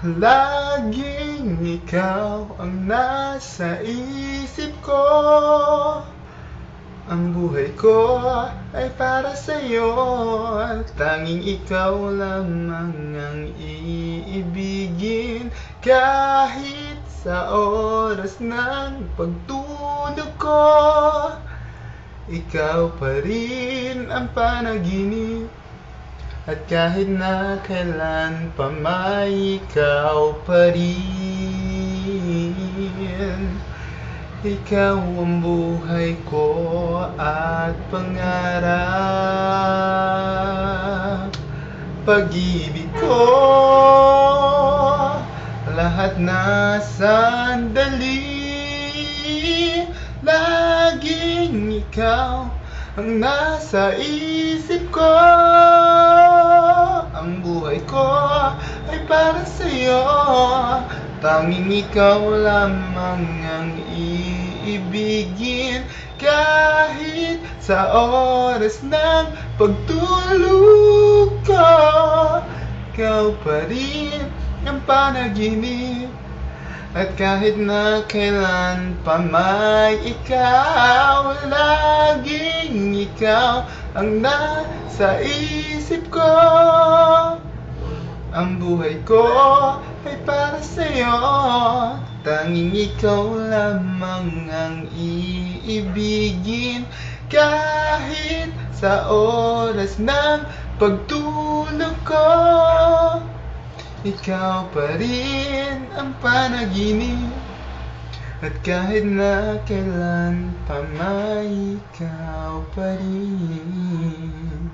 Laging ikaw ang nasa isip ko. Ang buhay ko ay para sa'yo, at tanging ikaw lamang ang iibigin. Kahit sa oras ng pagtulog ko, ikaw pa rin ang panaginip. At kahit na kailan pa may ikaw pa rin. Ikaw ang buhay ko at pangarap. Pag-ibig ko, lahat na sandali. Laging ikaw ang nasa isip ko. Ang buhay ko ay para sa'yo, tanging ikaw lamang ang iibigin. Kahit sa oras ng pagtulog ko, ikaw pa rin ang panaginip. At kahit na kailan pa may ikaw, laging ikaw ang nasa isip ko. Ang buhay ko ay para sa'yo, tanging ikaw lamang ang iibigin. Kahit sa oras ng pagtulog ko, ikaw pa rin ang panaginip. At kahit na kailan pa may ikaw pa rin.